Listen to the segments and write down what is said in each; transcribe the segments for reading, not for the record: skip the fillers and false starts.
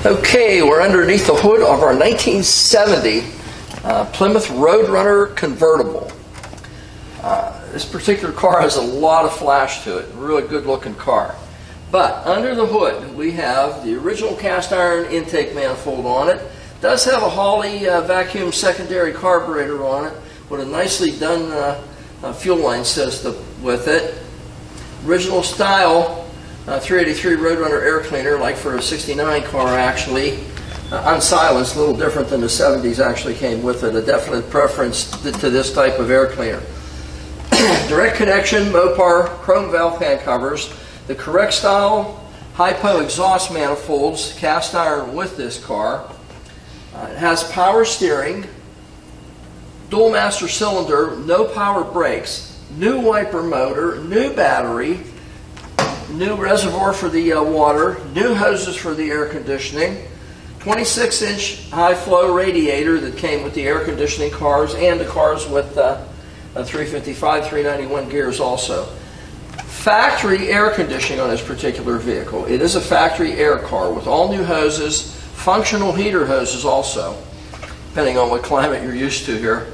Okay, we're underneath the hood of our 1970 Plymouth Roadrunner convertible. This particular car has a lot of flash to it, a really good looking car. But under the hood we have the original cast iron intake manifold on it. It does have a Holley vacuum secondary carburetor on it with a nicely done fuel line system with it. Original style 383 Roadrunner air cleaner, like for a 69 car actually. Unsilenced, a little different than the 70s actually came with it. A definite preference to this type of air cleaner. Direct connection, Mopar chrome valve fan covers. The correct style hypo exhaust manifolds, cast iron with this car. It has power steering, dual master cylinder, no power brakes, new wiper motor, new battery, new reservoir for the water, new hoses for the air conditioning, 26-inch high-flow radiator that came with the air conditioning cars and the cars with 355, 391 gears also. Factory air conditioning on this particular vehicle. It is a factory air car with all new hoses, functional heater hoses also, depending on what climate you're used to here.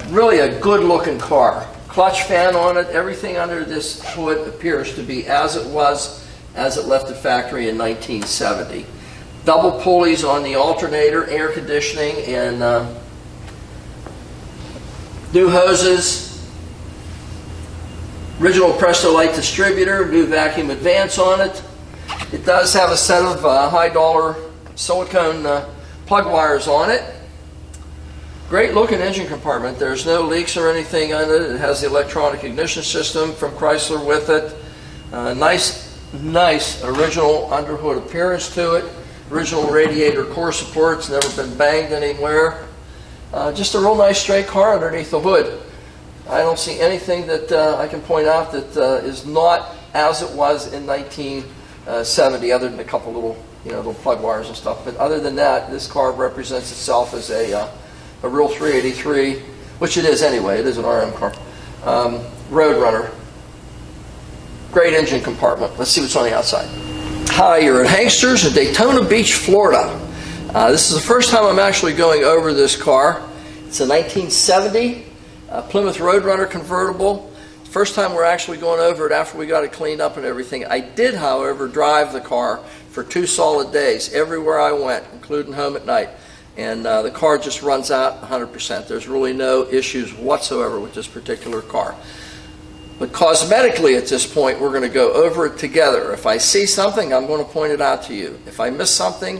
Really a good-looking car. Clutch fan on it, everything under this hood appears to be as it was as it left the factory in 1970. Double pulleys on the alternator, air conditioning, and new hoses. Original Presto Light distributor, new vacuum advance on it. It does have a set of high-dollar silicone plug wires on it. Great looking engine compartment. There's no leaks or anything on it. It has the electronic ignition system from Chrysler with it. Nice original underhood appearance to it. Original radiator core supports, never been banged anywhere. Just a real nice straight car underneath the hood. I don't see anything that I can point out that is not as it was in 1970, other than a couple little plug wires and stuff. But other than that, this car represents itself as a real 383, which it is anyway. It is an RM car. Roadrunner. Great engine compartment. Let's see what's on the outside. Hi, you're at Hanksters in Daytona Beach, Florida. This is the first time I'm actually going over this car. It's a 1970 Plymouth Roadrunner convertible. First time we're actually going over it after we got it cleaned up and everything. I did, however, drive the car for 2 solid days everywhere I went, including home at night. And the car just runs out 100%. There's really no issues whatsoever with this particular car. But cosmetically at this point, we're going to go over it together. If I see something, I'm going to point it out to you. If I miss something,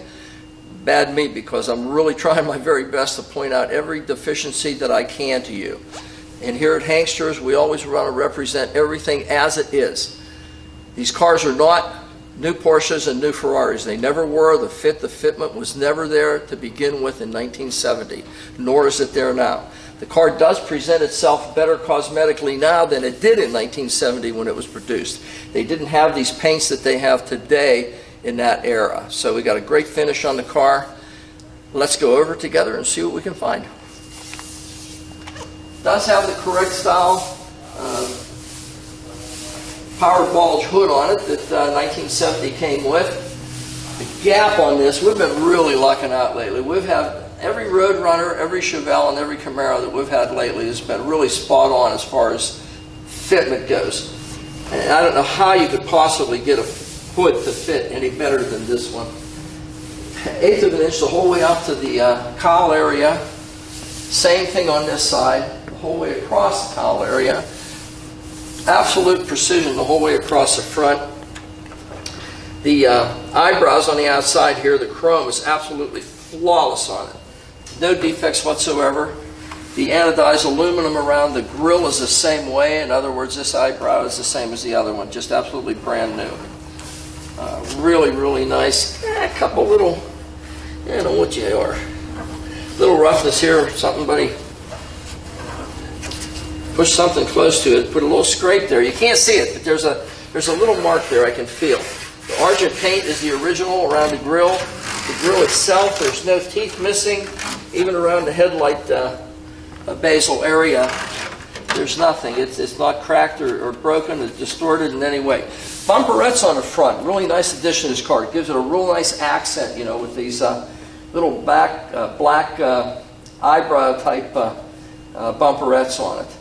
bad me, because I'm really trying my very best to point out every deficiency that I can to you. And here at Hanksters, we always want to represent everything as it is. These cars are not new Porsches and new Ferraris. They never were. The fitment was never there to begin with in 1970, nor is it there now. The car does present itself better cosmetically now than it did in 1970 when it was produced. They didn't have these paints that they have today in that era. So we got a great finish on the car. Let's go over it together and see what we can find. It does have the correct style power bulge hood on it that 1970 came with. The gap on this, we've been really lucking out lately. We've had every Roadrunner, every Chevelle, and every Camaro that we've had lately has been really spot on as far as fitment goes. And I don't know how you could possibly get a hood to fit any better than this one. 1/8 of an inch the whole way out to the cowl area. Same thing on this side, the whole way across the cowl area. Absolute precision the whole way across the front. The eyebrows on the outside here, the chrome is absolutely flawless on it. No defects whatsoever. The anodized aluminum around the grille is the same way. In other words, this eyebrow is the same as the other one, just absolutely brand new. Really, really nice. A couple little, I don't know what you are. Little roughness here, something, buddy. Push something close to it, put a little scrape there. You can't see it, but there's a little mark there I can feel. The Argent paint is the original around the grille. The grille itself, there's no teeth missing, even around the headlight bezel area. There's nothing. It's not cracked or broken or distorted in any way. Bumperettes on the front, really nice addition to this car. It gives it a real nice accent, you know, with these little black eyebrow type bumperettes on it.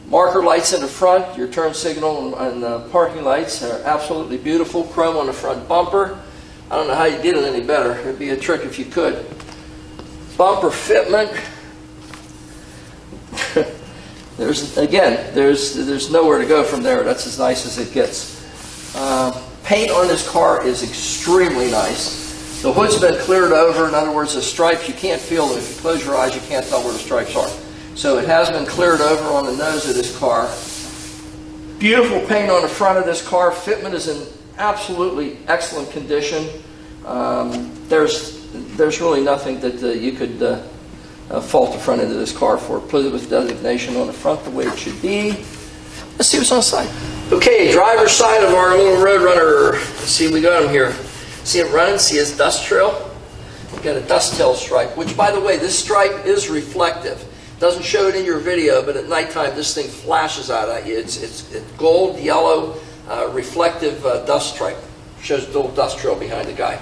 Marker lights in the front, your turn signal and parking lights are absolutely beautiful. Chrome on the front bumper. I don't know how you did it any better. It'd be a trick if you could. Bumper fitment. There's nowhere to go from there. That's as nice as it gets. Paint on this car is extremely nice. The hood's been cleared over. In other words, the stripes, you can't feel them. If you close your eyes, you can't tell where the stripes are. So it has been cleared over on the nose of this car. Beautiful paint on the front of this car. Fitment is in absolutely excellent condition. There's really nothing that you could fault the front end of this car for. Plymouth designation on the front the way it should be. Let's see what's on the side. Okay, driver's side of our little Roadrunner. Let's see, we got him here. See it running? See his dust trail? We've got a dust tail stripe, which, by the way, this stripe is reflective. Doesn't show it in your video, but at nighttime this thing flashes out at you. It's gold, yellow, reflective dust stripe. Shows a little dust trail behind the guy.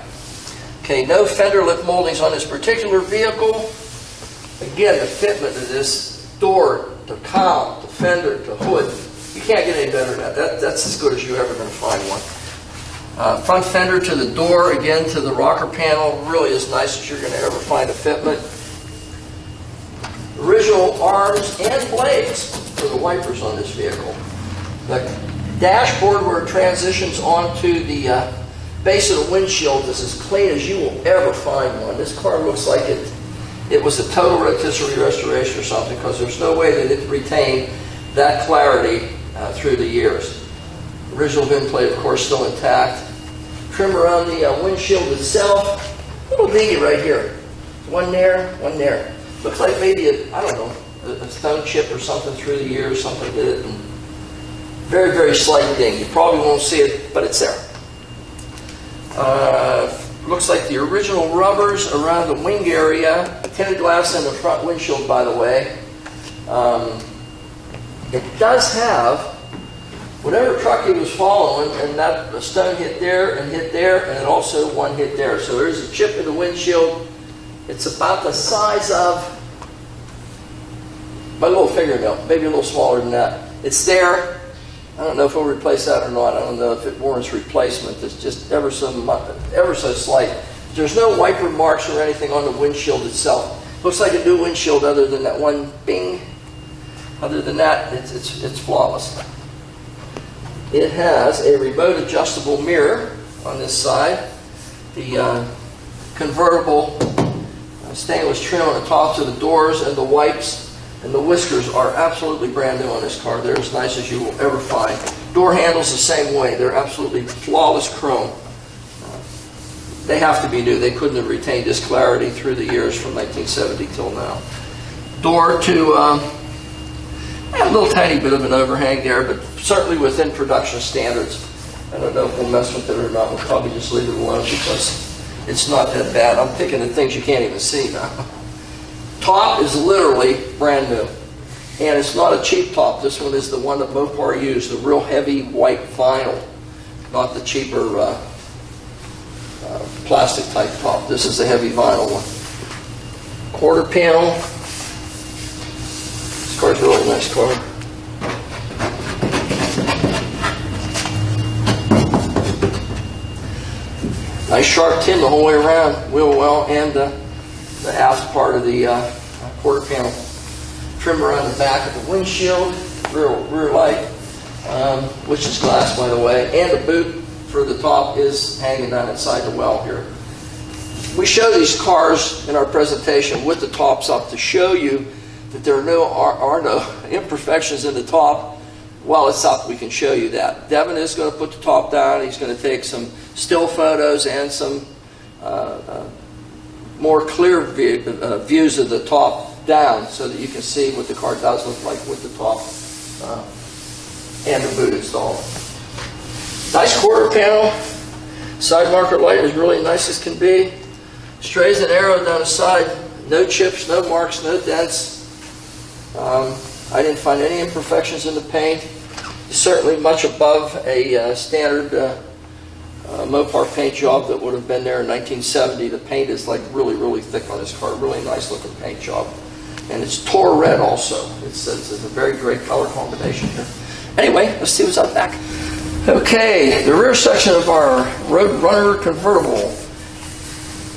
Okay, no fender lip moldings on this particular vehicle. Again, the fitment of this door, to cowl, to fender, to hood, you can't get any better than that. That's as good as you're ever going to find one. Front fender to the door, again to the rocker panel, really as nice as you're going to ever find a fitment. Original arms and blades for the wipers on this vehicle. The dashboard where it transitions onto the base of the windshield is as clean as you will ever find one. This car looks like it was a total rotisserie restoration or something, because there's no way that it retained that clarity through the years. Original VIN plate, of course, still intact. Trim around the windshield itself. Little dingy right here. One there, one there. Looks like maybe I don't know, a stone chip or something through the years, something did it. And very, very slight ding. You probably won't see it, but it's there. Looks like the original rubbers around the wing area. Tinted glass in the front windshield, by the way. It does have whatever truck he was following, and that a stone hit there, and also one hit there. So there's a chip in the windshield. It's about the size of my little fingernail, maybe a little smaller than that. It's there. I don't know if we'll replace that or not. I don't know if it warrants replacement. It's just ever so slight. There's no wiper marks or anything on the windshield itself. Looks like a new windshield other than that one bing. Other than that, it's flawless. It has a remote adjustable mirror on this side. The convertible stainless trim on the tops of the doors, and the wipes and the whiskers are absolutely brand new on this car. They're as nice as you will ever find. Door handles the same way. They're absolutely flawless chrome. They have to be new. They couldn't have retained this clarity through the years from 1970 till now. Door to a little tiny bit of an overhang there, but certainly within production standards. I don't know if we'll mess with it or not. We'll probably just leave it alone because it's not that bad. I'm thinking of things you can't even see now. Top is literally brand new. And it's not a cheap top. This one is the one that Mopar used, the real heavy white vinyl, not the cheaper plastic type top. This is the heavy vinyl one. Quarter panel. This car's a really nice car. Nice sharp tin the whole way around, wheel well, and the aft part of the quarter panel. Trim around the back of the windshield, rear light, which is glass, by the way, and the boot for the top is hanging down inside the well here. We show these cars in our presentation with the tops up to show you that there are no imperfections in the top. While it's up, we can show you that. Devin is going to put the top down. He's going to take some still photos and some more clear views of the top down so that you can see what the car does look like with the top and the boot installed. Nice quarter panel. Side marker light is really nice as can be. Strays and arrow down the side. No chips, no marks, no dents. I didn't find any imperfections in the paint. Certainly much above a standard Mopar paint job that would have been there in 1970. The paint is like really, really thick on this car. Really nice looking paint job. And it's Tor red also. It's a very great color combination here. Anyway, let's see what's on the back. Okay, the rear section of our Roadrunner convertible.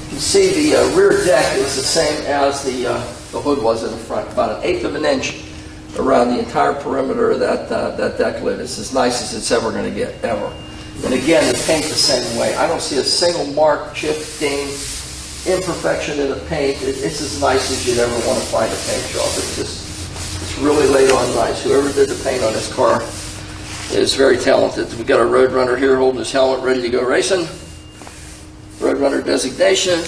You can see the rear deck is the same as the hood was in the front. About 1/8 of an inch around the entire perimeter of that deck lid. It's as nice as it's ever going to get, ever. And again, the paint the same way. I don't see a single mark, chip, ding, imperfection in the paint. It's as nice as you'd ever want to find a paint job. It's really laid on nice. Whoever did the paint on this car is very talented. We got our Roadrunner here holding his helmet, ready to go racing. Roadrunner designation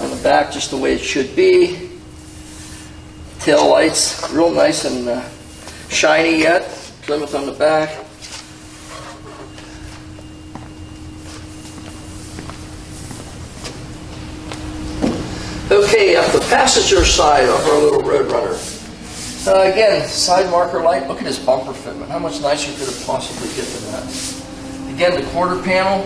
on the back, just the way it should be. Tail lights, real nice and shiny yet. Plymouth on the back. Okay, up the passenger side of our little Roadrunner. Again, side marker light. Look at this bumper fitment. How much nicer could it possibly get than that? Again, the quarter panel.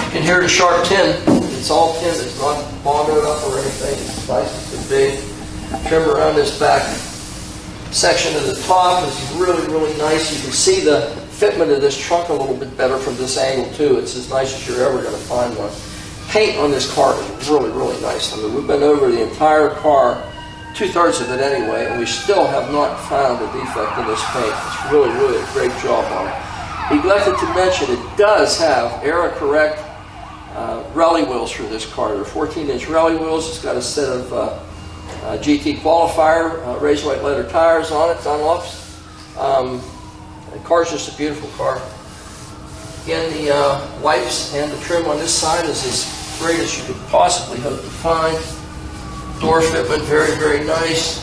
You can hear the sharp tin. It's all tin. It's not bongoed up or anything. It's nice and big. Trim around this back section of the top is really, really nice. You can see the fitment of this trunk a little bit better from this angle too. It's as nice as you're ever going to find one. Paint on this car is really, really nice. I mean, we've been over the entire car, 2/3 of it anyway, and we still have not found a defect in this paint. It's really, really a great job on it. Neglected to mention, it does have era-correct rally wheels for this car. They're 14-inch rally wheels. It's got a set of GT qualifier, raised white leather tires on it, Dunlops. The car's just a beautiful car. Again, the wipes and the trim on this side is as great as you could possibly hope to find. Door fitment, very, very nice.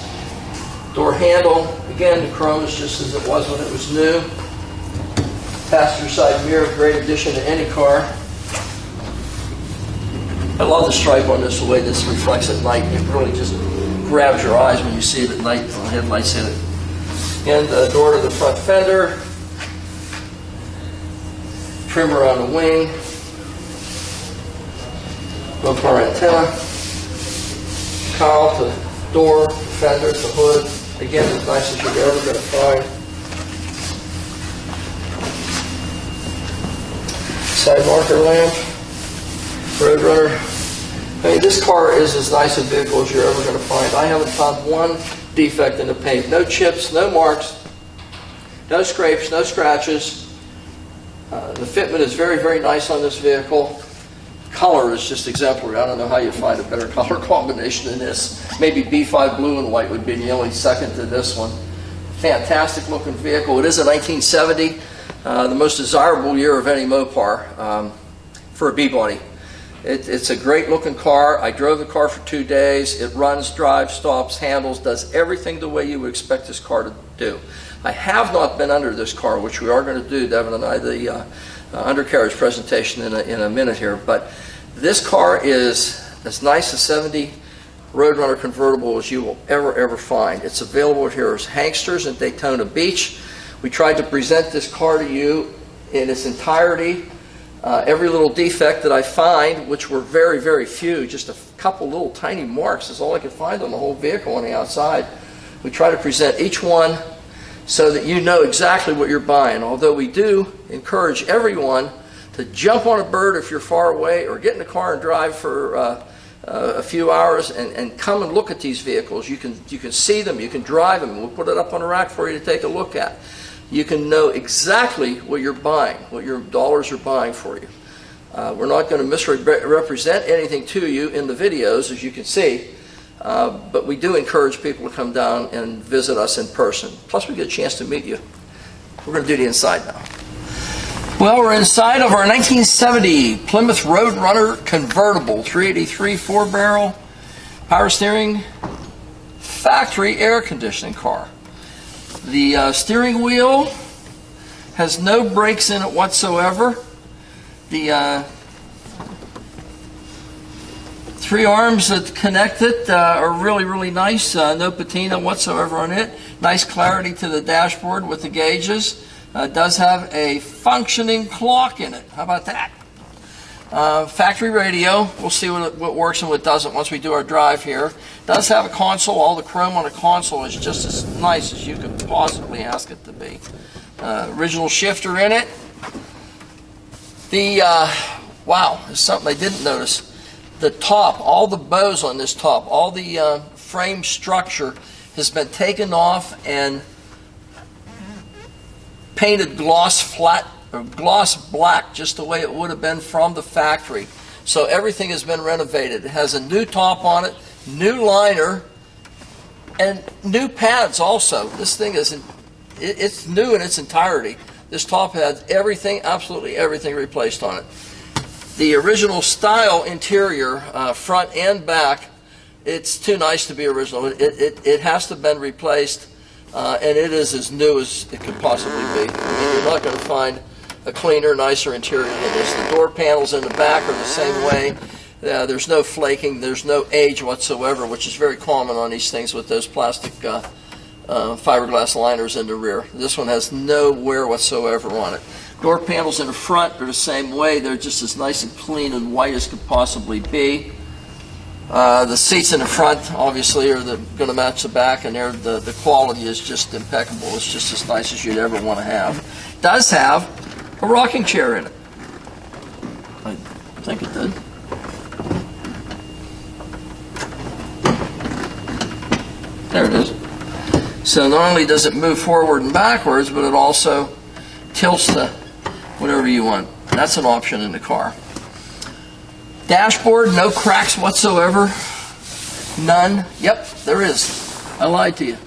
Door handle, again, the chrome is just as it was when it was new. Passenger side mirror, great addition to any car. I love the stripe on this, the way this reflects at night. It really just grabs your eyes when you see it at night, when the headlights hit it. And the door to the front fender. Trim around the wing. Mopar antenna. Cowl to door, fender to hood. Again, as nice as you're ever going to find. Side marker lamp. Roadrunner. I mean, this car is as nice a vehicle as you're ever going to find. I haven't found one defect in the paint. No chips, no marks, no scrapes, no scratches. The fitment is very, very nice on this vehicle. Color is just exemplary. I don't know how you find a better color combination than this. Maybe B5 blue and white would be the only second to this one. Fantastic looking vehicle. It is a 1970, the most desirable year of any Mopar for a B-body. It's a great looking car. I drove the car for 2 days. It runs, drives, stops, handles, does everything the way you would expect this car to do. I have not been under this car, which we are going to do, Devin and I, the undercarriage presentation in a minute here. But this car is as nice a 70 Roadrunner convertible as you will ever find. It's available here as Hanksters in Daytona Beach. We tried to present this car to you in its entirety. Every little defect that I find, which were very, very few, just a couple little tiny marks is all I could find on the whole vehicle on the outside. We try to present each one so that you know exactly what you're buying. Although we do encourage everyone to jump on a bird if you're far away, or get in the car and drive for a few hours and come and look at these vehicles. You can see them, you can drive them. We'll put it up on a rack for you to take a look at. You can know exactly what you're buying, what your dollars are buying for you. We're not going to misrepresent anything to you in the videos, as you can see, but we do encourage people to come down and visit us in person. Plus, we get a chance to meet you. We're going to do the inside now. Well, we're inside of our 1970 Plymouth Roadrunner convertible, 383 4-barrel, power steering, factory air conditioning car. The steering wheel has no brakes in it whatsoever. The three arms that connect it are really, really nice. No patina whatsoever on it. Nice clarity to the dashboard with the gauges. Does have a functioning clock in it. How about that? Factory radio. We'll see what works and what doesn't once we do our drive here. Does have a console. All the chrome on a console is just as nice as you could possibly ask it to be. Original shifter in it. Wow, there's something I didn't notice. The top, all the bows on this top, all the frame structure has been taken off and painted gloss flat or gloss black, just the way it would have been from the factory. So everything has been renovated. It has a new top on it, new liner, and new pads also. This thing it's new in its entirety. This top has everything, absolutely everything replaced on it. The original style interior, front and back, it's too nice to be original. It has to have been replaced, and it is as new as it could possibly be. I mean, you're not going to find a cleaner, nicer interior than this. The door panels in the back are the same way. There's no flaking, there's no age whatsoever, which is very common on these things with those plastic fiberglass liners in the rear. This one has no wear whatsoever on it. Door panels in the front are the same way. They're just as nice and clean and white as could possibly be. The seats in the front obviously are going to match the back, and the quality is just impeccable. It's just as nice as you'd ever want to have. It does have a rocking chair in it. I think it did. There it is. So not only does it move forward and backwards, but it also tilts the whatever you want. That's an option in the car. Dashboard, no cracks whatsoever. None. Yep, there is. I lied to you.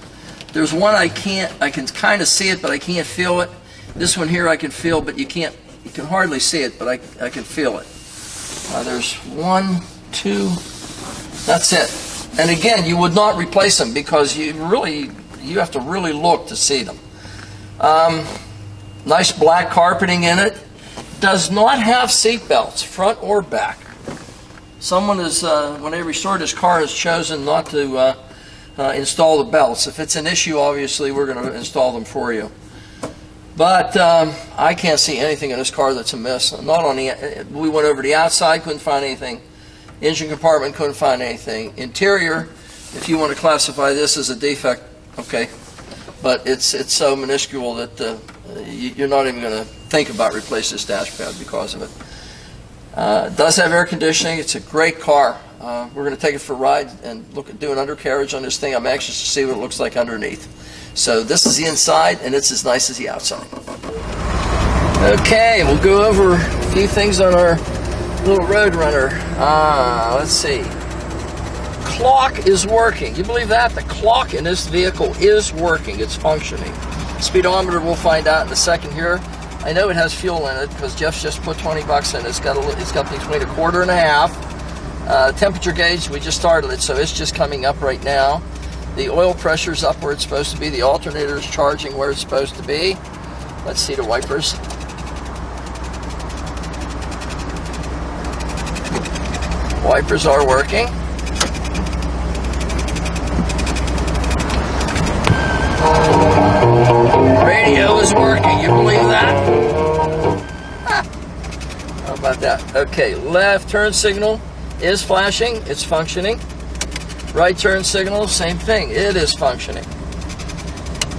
There's one I can kind of see it, but I can't feel it. This one here I can feel, but you can hardly see it, but I can feel it. There's one, two, that's it. And again, you would not replace them because you have to really look to see them. Nice black carpeting in it. Does not have seat belts, front or back. Someone is, when they restored this car, has chosen not to install the belts. If it's an issue, obviously, we're going to install them for you. But I can't see anything in this car that's amiss. Not on the. We went over the outside, couldn't find anything. Engine compartment, couldn't find anything. Interior, if you want to classify this as a defect, okay. But it's so minuscule that you're not even going to think about replacing this dash pad because of it. It does have air conditioning. It's a great car. We're going to take it for a ride and do an undercarriage on this thing. I'm anxious to see what it looks like underneath. So this is the inside, and it's as nice as the outside. Okay, we'll go over a few things on our little Roadrunner. Let's see. Clock is working. You believe that? The clock in this vehicle is working. It's functioning. Speedometer, we'll find out in a second here. I know it has fuel in it because Jeff's just put 20 bucks in it. It's got between a quarter and a half. Temperature gauge, we just started it, so it's just coming up right now. The oil pressure's up where it's supposed to be. The alternator is charging where it's supposed to be. Let's see the wipers. Wipers are working. Radio is working. You believe that? How about that? Okay, left turn signal is flashing. It's functioning. Right turn signal, same thing. It is functioning.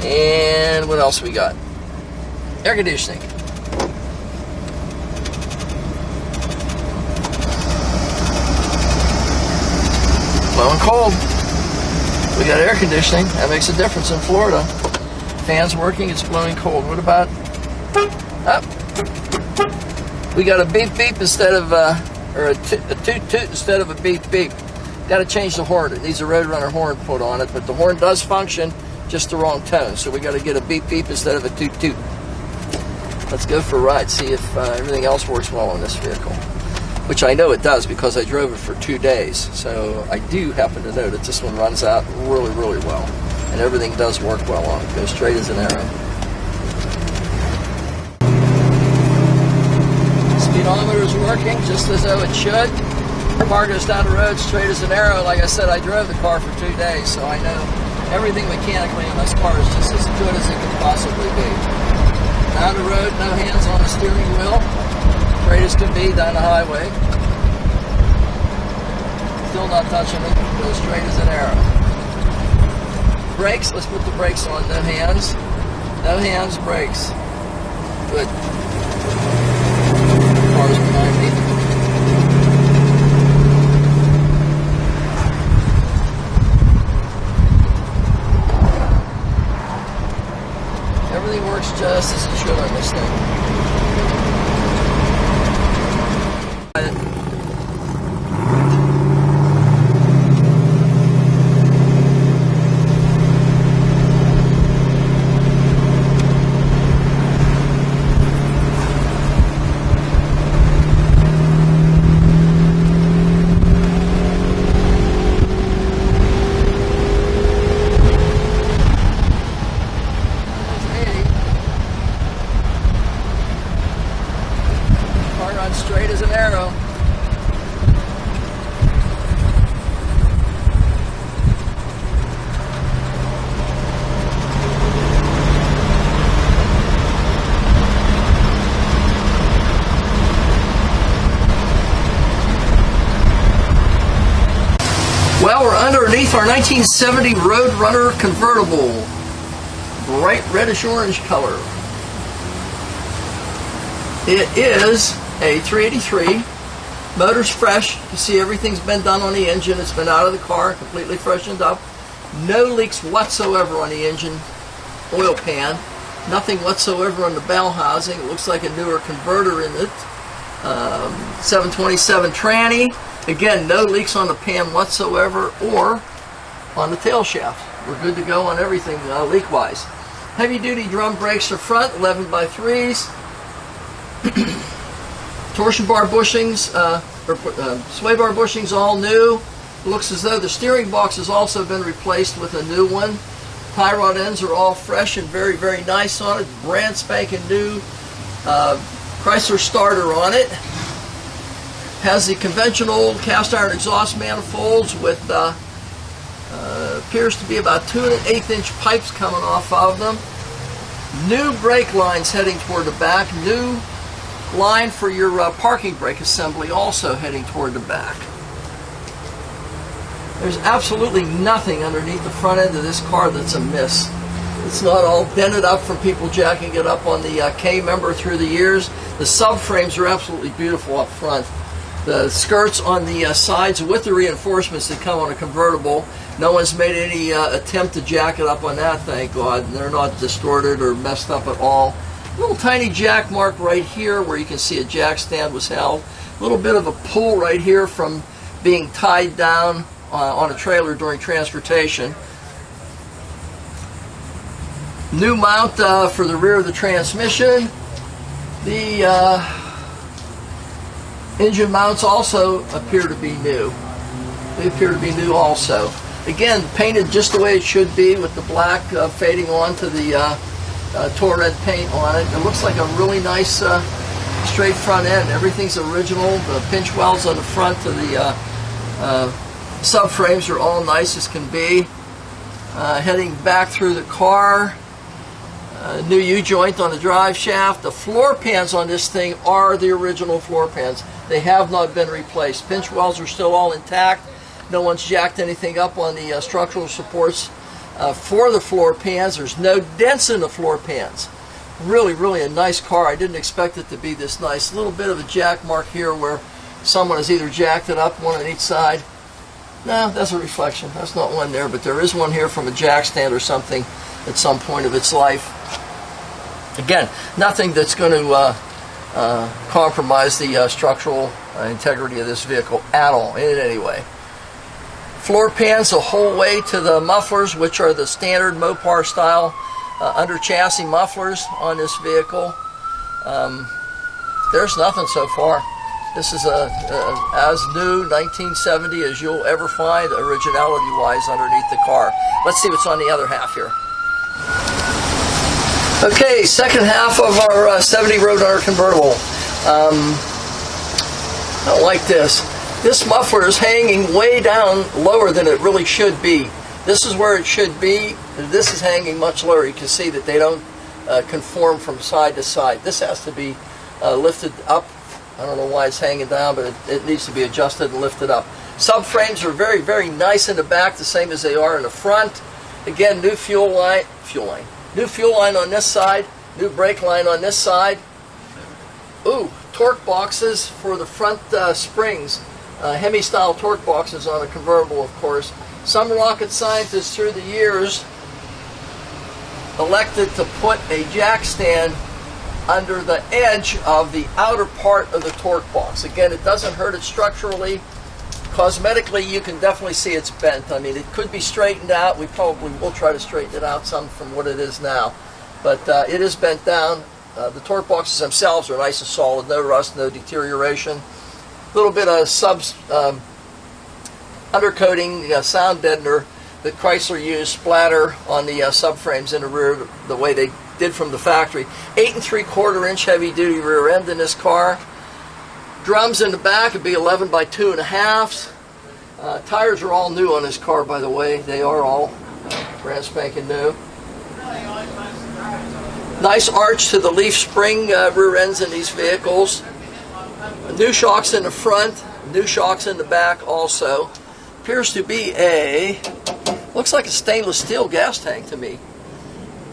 And what else we got? Air conditioning. Blowing cold. We got air conditioning. That makes a difference in Florida. Fans working, it's blowing cold. What about up? We got a beep beep instead of or a toot toot instead of a beep beep. Got to change the horn. It needs a Roadrunner horn put on it, but the horn does function, just the wrong tone. So we got to get a beep beep instead of a toot toot. Let's go for a ride, see if everything else works well on this vehicle, which I know it does because I drove it for 2 days. So I do happen to know that this one runs out really, really well, and everything does work well on it. Goes straight as an arrow. Speedometer is working just as though it should. Car goes down the road straight as an arrow. Like I said, I drove the car for 2 days, so I know everything mechanically in this car is just as good as it could possibly be. Down the road, no hands on the steering wheel. Straight as can be down the highway. Still not touching it. Goes straight as an arrow. Brakes, let's put the brakes on. No hands. No hands, brakes. Good. Cars behind me. Everything works just as it should on this thing. Straight as an arrow. Well, we're underneath our 1970 Roadrunner convertible. Bright reddish orange color. It is a 383. Motor's fresh. You see everything's been done on the engine. It's been out of the car, completely freshened up. No leaks whatsoever on the engine oil pan. Nothing whatsoever on the bell housing. It looks like a newer converter in it. 727 tranny. Again, no leaks on the pan whatsoever or on the tail shaft. We're good to go on everything leak-wise. Heavy-duty drum brakes are front, 11x3s. Torsion bar bushings, sway bar bushings all new. Looks as though the steering box has also been replaced with a new one. Tie rod ends are all fresh and very, very nice on it. Brand spanking new Chrysler starter on it. Has the conventional cast iron exhaust manifolds with appears to be about 2 1/8 inch pipes coming off of them. New brake lines heading toward the back. New line for your parking brake assembly also heading toward the back. There's absolutely nothing underneath the front end of this car that's amiss. It's not all dented up from people jacking it up on the K-member through the years. The subframes are absolutely beautiful up front. The skirts on the sides with the reinforcements that come on a convertible, no one's made any attempt to jack it up on that, thank God. They're not distorted or messed up at all. Little tiny jack mark right here where you can see a jack stand was held. A little bit of a pull right here from being tied down on a trailer during transportation. New mount for the rear of the transmission. The engine mounts also appear to be new. They appear to be new also. Again, painted just the way it should be with the black fading onto the Torred paint on it. It looks like a really nice straight front end. Everything's original. The pinch welds on the front of the subframes are all nice as can be. Heading back through the car, new U-joint on the drive shaft. The floor pans on this thing are the original floor pans. They have not been replaced. Pinch welds are still all intact. No one's jacked anything up on the structural supports for the floor pans. There's no dents in the floor pans. Really, really a nice car. I didn't expect it to be this nice. A little bit of a jack mark here where someone has either jacked it up, one on each side. No, that's a reflection. That's not one there, but there is one here from a jack stand or something at some point of its life. Again, nothing that's going to compromise the structural integrity of this vehicle at all, in any way. Floor pans the whole way to the mufflers, which are the standard Mopar style under chassis mufflers on this vehicle. There's nothing so far. This is as new 1970 as you'll ever find originality-wise underneath the car. Let's see what's on the other half here. Okay, second half of our 70 Roadrunner convertible. I don't like this. This muffler is hanging way down lower than it really should be. This is where it should be. This is hanging much lower. You can see that they don't conform from side to side. This has to be lifted up. I don't know why it's hanging down, but it needs to be adjusted and lifted up. Subframes are very, very nice in the back, the same as they are in the front. Again, new fuel line on this side, new brake line on this side. Ooh, torque boxes for the front springs. Hemi-style torque boxes on a convertible, of course. Some rocket scientists through the years elected to put a jack stand under the edge of the outer part of the torque box. Again, it doesn't hurt it structurally. Cosmetically, you can definitely see it's bent. I mean, it could be straightened out. We probably will try to straighten it out some from what it is now. But it is bent down. The torque boxes themselves are nice and solid. No rust, no deterioration. A little bit of undercoating, sound deadener that Chrysler used splatter on the subframes in the rear the way they did from the factory. 8 3/4 inch heavy duty rear end in this car. Drums in the back would be 11 by 2.5. Tires are all new on this car, by the way. They are all brand spanking new. Nice arch to the leaf spring rear ends in these vehicles. New shocks in the front, new shocks in the back also. Appears to be looks like a stainless steel gas tank to me.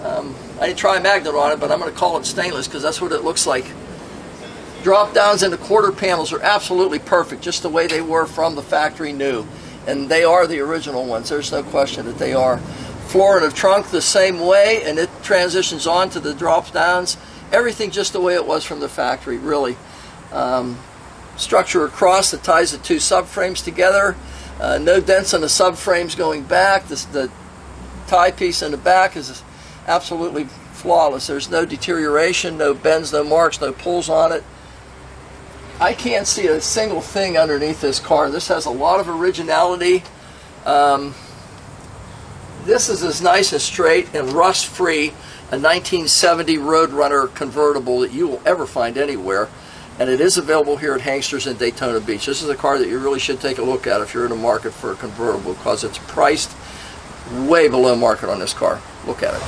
I didn't try a magnet on it, but I'm going to call it stainless because that's what it looks like. Drop downs in the quarter panels are absolutely perfect, just the way they were from the factory new. And they are the original ones, there's no question that they are. Floor in the trunk the same way, and it transitions on to the drop downs. Everything just the way it was from the factory, really. Structure across that ties the two subframes together. No dents on the subframes going back. The tie piece in the back is absolutely flawless. There's no deterioration, no bends, no marks, no pulls on it. I can't see a single thing underneath this car. This has a lot of originality. This is as nice and straight and rust-free a 1970 Roadrunner convertible that you will ever find anywhere. And it is available here at Hanksters in Daytona Beach. This is a car that you really should take a look at if you're in the market for a convertible, because it's priced way below market on this car. Look at it.